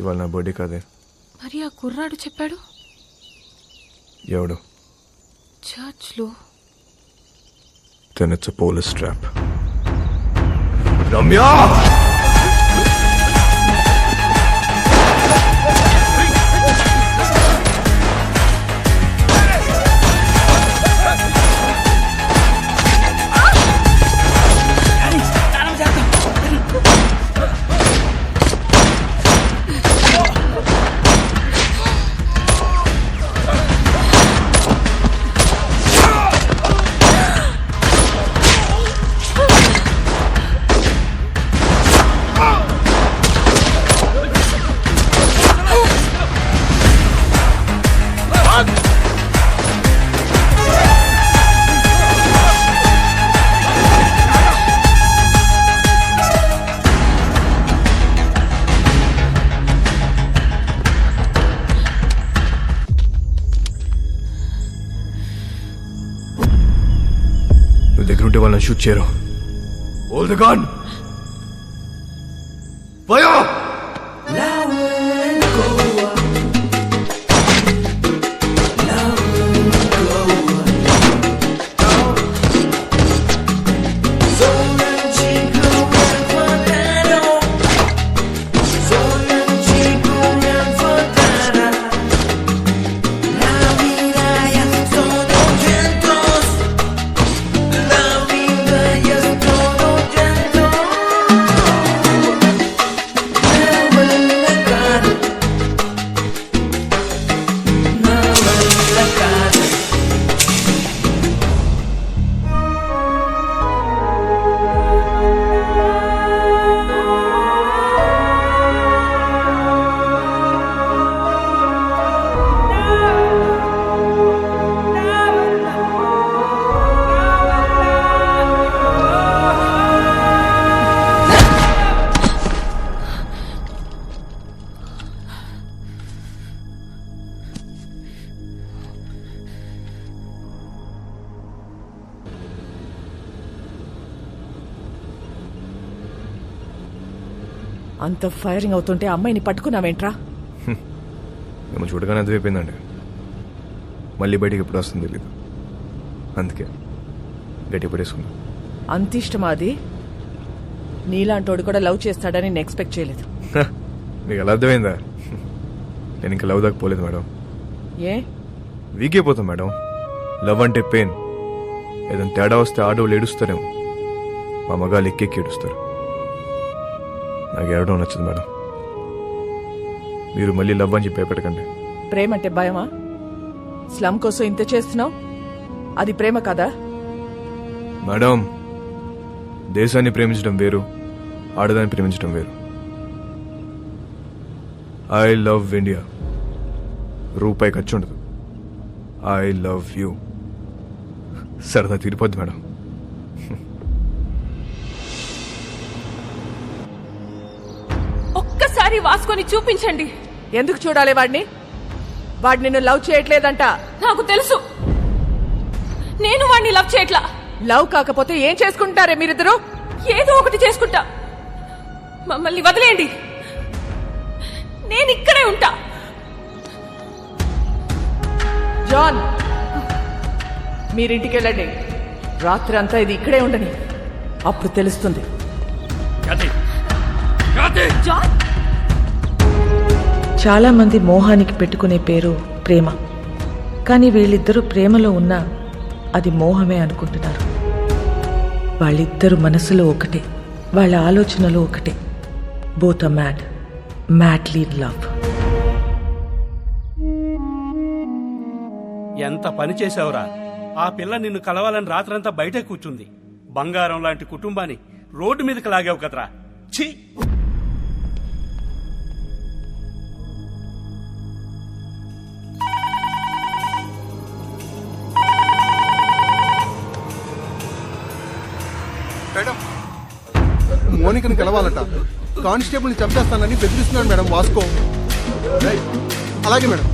ఇవాళ నా బర్త్డే కాదే. మరి ఆ కుర్రాడు చెప్పాడు ఎవడు? చర్చ్లో. Then it's a police trap. Ramya! దగ్గర ఉంటే వాళ్ళని షూట్ చేయరు. Hold the gun! Fire! అంత ఫైరింగ్ అవుతుంటే అమ్మాయిని పట్టుకున్నావేంట్రా? మేము చూడగానే అర్థమైపోయిందండి. మళ్ళీ బయటికి ఎప్పుడు వస్తుంది తెలీదు, అందుకే గట్టి పడేసుకున్నా. అంత ఇష్టమా అది? నీలాంటోడు కూడా లవ్ చేస్తాడని నేను ఎక్స్పెక్ట్ చేయలేదు. మీకు ఎలా అర్థమైందా? నేను ఇంకా లవ్ దాకా పోలేదు మేడం. ఏ వీక్ అయిపోతాం మేడం. లవ్ అంటే పెయిన్. ఏదైనా తేడా వస్తే ఆడవాళ్ళు ఏడుస్తారేమో, మా మగాళ్ళు ఎక్కెక్కి ఏడుస్తారు. నాకు ఏడవడం నచ్చదు మేడం. మీరు మళ్ళీ లవ్ అని చెప్పి భయపెట్టకండి. ప్రేమ అంటే భయమా? స్లమ్ కోసం ఇంత చేస్తున్నావు, అది ప్రేమ కదా? మేడం, దేశాన్ని ప్రేమించడం వేరు, ఆడదాన్ని ప్రేమించడం వేరు. I love India. రూపాయి ఖర్చు ఉండదు. I love you. సరదా తీరిపోద్ది మేడం. ఒక్కసారి వాసుకొని చూపించండి. ఎందుకు చూడాలి వాడిని? వాడు నిన్ను లవ్ చేయట్లేదంట. నాకు తెలుసు, నేను వాడిని లవ్ చేయట్లా. లవ్ కాకపోతే ఏం చేసుకుంటారే మీరిద్దరు? ఏదో ఒకటి చేసుకుంటా. మమ్మల్ని వదిలేయండి, నేను ఇక్కడే ఉంటా. జాన్, మీరింటికి వెళ్ళండి. రాత్రి అంతా ఇది ఇక్కడే ఉండని, అప్పుడు తెలుస్తుంది. జాన్, చాలా మంది మోహానికి పెట్టుకునే పేరు ప్రేమ. కానీ వీళ్ళిద్దరూ ప్రేమలో ఉన్నా అది మోహమే అనుకుంటున్నారు. వాళ్ళిద్దరు మనసులో ఒకటే, వాళ్ళ ఆలోచనలు ఒకటే. Both are mad, madly in love. ఎంత పని చేశావురా? ఆ పిల్ల నిన్ను కలవాలని రాత్రంతా బయటే కూర్చుంది. బంగారం లాంటి కుటుంబాన్ని రోడ్డు మీదకి లాగావు కదరా. ఛీ! మేడం, మోనికని కలవాలట. కానిస్టేబుల్ని చంపేస్తానని బెదిరిస్తున్నాడు మేడం వాస్కో. అలాగే మేడం.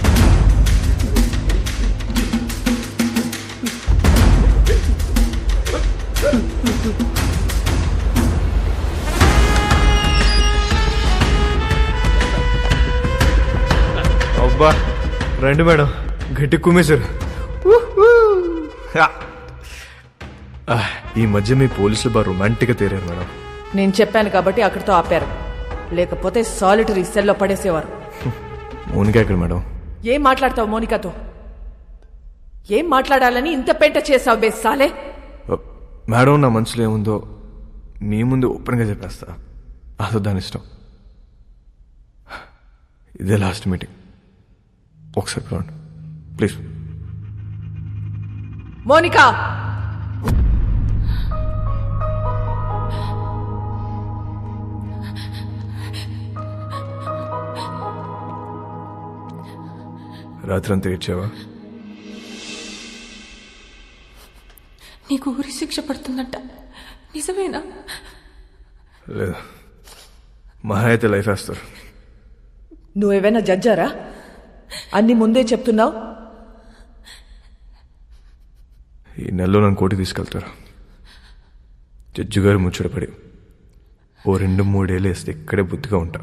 అబ్బా రండి మేడం గట్టి కుమ్మేశారు. ఈ మధ్య మీ పోలీసులు బాగా రొమాంటిక్గా తేరారు మేడం. నేను చెప్పాను కాబట్టి అక్కడితో ఆపారు, లేకపోతే సాలిటరీ సెల్లో పడేసేవారు. మౌనిక ఎక్కడ మేడం? ఏం మాట్లాడతావు మోనికాతో? ఏం మాట్లాడాలని ఇంత పెంట చేసావు బేసాలే? మేడం నా మనసులో ఏముందో మీ ముందు ఓపెన్గా చెప్పేస్తా. అసలు దాని ఇష్టం. ఇదే లాస్ట్ మీటింగ్, ఒకసారి చూడండి ప్లీజ్. మోనికా, రాత్రి అంతా ఏడ్చావా? నీకు ఊరి శిక్ష పడుతుందంట, నిజమేనా? లేదా, మహా అయితే లైఫ్ వేస్తారు. నువ్వేమైనా జడ్జారా? అన్ని ముందే చెప్తున్నావు. ఈ నెలలో నన్ను కోర్టుకి తీసుకెళ్తారు. జడ్జి గారు ముచ్చటపడి ఓ 2-3 ఏళ్ళు వేస్తే ఇక్కడే బుద్ధిగా ఉంటా.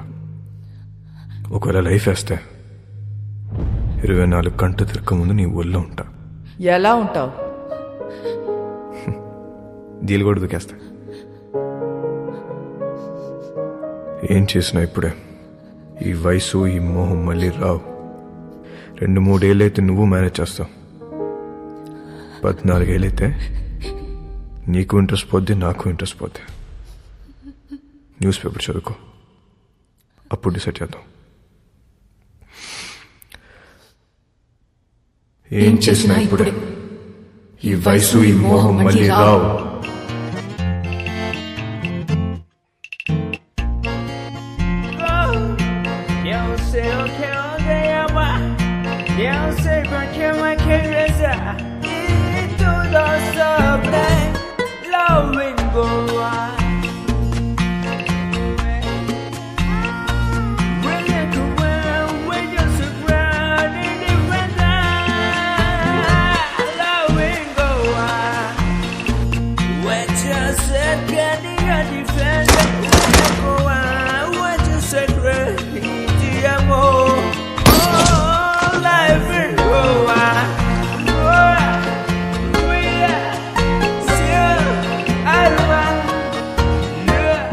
ఒకవేళ లైఫ్ వేస్తే 24 గంటలు తిరగక ముందు నీ ఊళ్ళో ఉంటా. ఎలా ఉంటావు? దీలు కూడా దుకేస్తా. ఏం చేసినా ఇప్పుడే. ఈ వయసు ఈ మోహం మళ్ళీ రావు. 2-3 ఏళ్ళైతే నువ్వు మేనేజ్ చేస్తావు. 14 ఏళ్ళైతే నీకు ఇంట్రెస్ట్ పోద్ది, నాకు ఇంట్రెస్ట్ పోద్ది. న్యూస్ పేపర్ చదువుకో, అప్పుడు డిసైడ్ చేద్దాం. ఏం చేసినా ఇప్పుడే. ఈ వయసు ఈ మోహం మళ్ళీ రావు.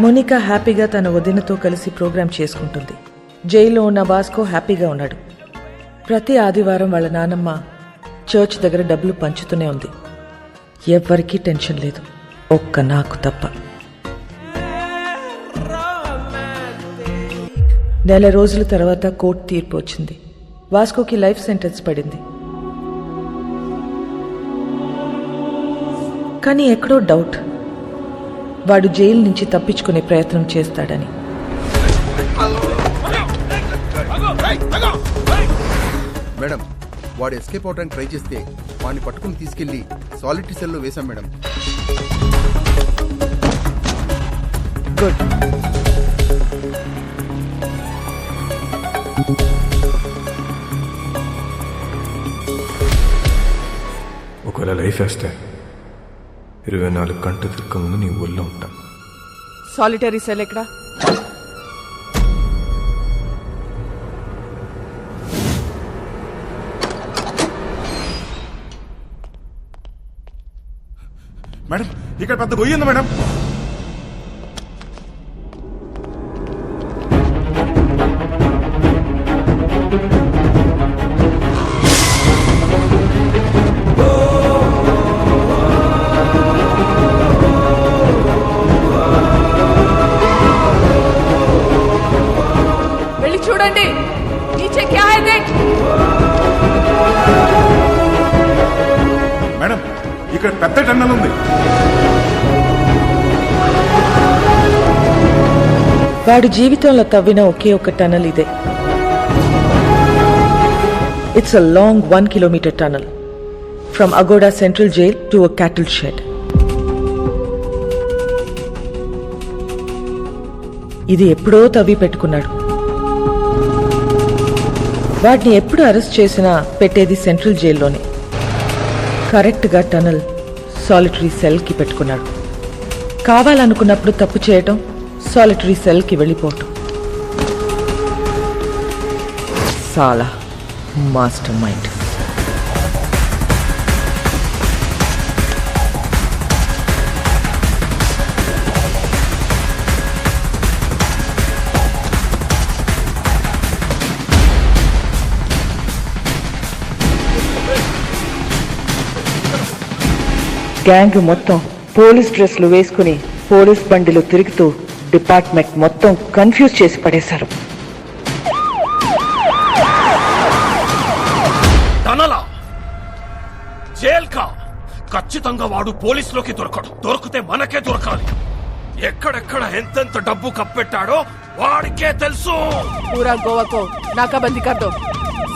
మోనికా హ్యాపీగా తన వదినతో కలిసి ప్రోగ్రాం చేసుకుంటుంది. జైల్లో ఉన్న వాస్కో హ్యాపీగా ఉన్నాడు. ప్రతి ఆదివారం వాళ్ళ నానమ్మ చర్చ్ దగ్గర డబ్బులు పంచుతూనే ఉంది. ఎవ్వరికీ టెన్షన్ లేదు, ఒక్క నాకు తప్ప. నెల రోజుల తర్వాత కోర్టు తీర్పు వచ్చింది. వాస్కోకి లైఫ్ సెంటెన్స్ పడింది. కానీ ఎక్కడో డౌట్, వాడు జైలు నుంచి తప్పించుకునే ప్రయత్నం చేస్తాడని. మేడం, వాడు ఎస్కేప్ అవడానికి ట్రై చేస్తే వాడిని పట్టుకుని తీసుకెళ్లి సాలిటరీ సెల్లో వేశాం మేడం. గుడ్. ఒకవేళ లైఫ్ వేస్తే 24 గంటలు తిరగక ముందు నీ ఊళ్ళో ఉంటా. సాలిటరీ సెల్ ఎక్కడా? మేడం, ఇక్కడ పెద్ద గొయ్యి ఉంది మేడం. వెళ్ళి చూడండి. నీచే క్యా హై దేఖ్. మేడం, ఇక్కడ పెద్ద టన్నల్ ఉంది. వాడు జీవితంలో తవ్విన ఒకే ఒక టనల్ ఇదే. It's a long 1 kilometre tunnel from Aguada central jail to a cattle shed. ఇది ఎప్పుడో తవ్వి పెట్టుకున్నాడు. వాడిని ఎప్పుడు అరెస్ట్ చేసినా పెట్టేది సెంట్రల్ జైల్లోనే. కరెక్ట్గా టనల్ సాలిటరీ సెల్కి పెట్టుకున్నాడు. కావాలనుకున్నప్పుడు తప్పు చేయటం, సాలిటరీ సెల్కి వెళ్ళిపోవటం. సాలా మాస్టర్ మైండ్. గ్యాంగ్ మొత్తం పోలీస్ డ్రెస్లు వేసుకుని పోలీస్ బండిలో తిరుగుతూ డిపార్ట్మెంట్ మొత్తం కన్ఫ్యూజ్ చేసి పడేశారు. తనలా జైల్కా ఖచ్చితంగా వాడు పోలీసులోకి దొరకడు. దొరికితే మనకే దొరకాలి. ఎక్కడెక్కడ ఎంతెంత డబ్బు కప్పెట్టాడో వాడికే తెలుసు. पूरा गोवा को नाकाबंदी कर दो.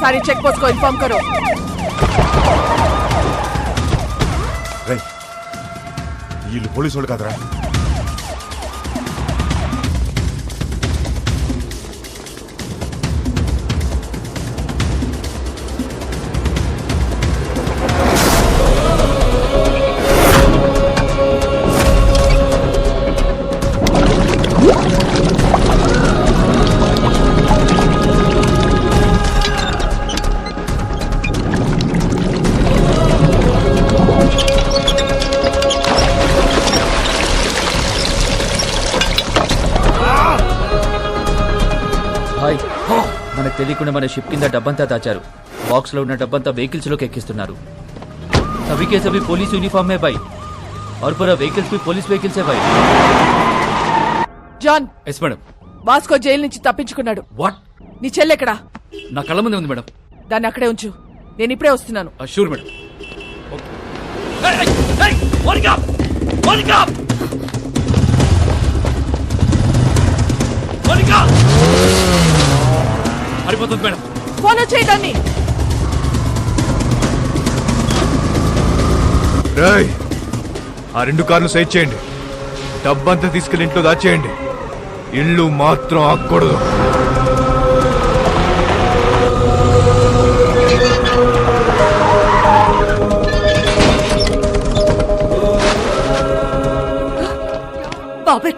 सारी चेक पोस्ट को इन्फॉर्म करो. రేయ్, వీళ్ళు పోలీసు వాళ్ళు కాదురా. హాయ్, మనకు తెలియకుండా మన షిప్ కింద డబ్బంతా దాచారు. బాక్స్ లో ఉన్న డబ్బంతా వెహికల్స్ లోకి ఎక్కిస్తున్నారు. सभी के सभी पुलिस यूनिफॉर्म में भाई, और पूरा व्हीकल्स भी पुलिस व्हीकल्स है भाई. John, yes madam. వాస్కో జైలు నుంచి తప్పించుకున్నాడు. వాట్? నీ చెల్లెక్కడా? నా కళ్ళ ముందే ఉంది మేడం. దాన్ని అక్కడే ఉంచు. నేను ఇప్పుడే వస్తున్నాను. Sure madam. పడిపోతుంది మేడం. ఫాలో చేయడాన్ని. రేయ్, ఆ 2 కార్లు సైడ్ చేయండి. డబ్బంతా తీసుకెళ్లి ఇంట్లో దాచేయండి. ఇల్లు మాత్రం ఆగకూడదు. బాబు ఎక్కడ?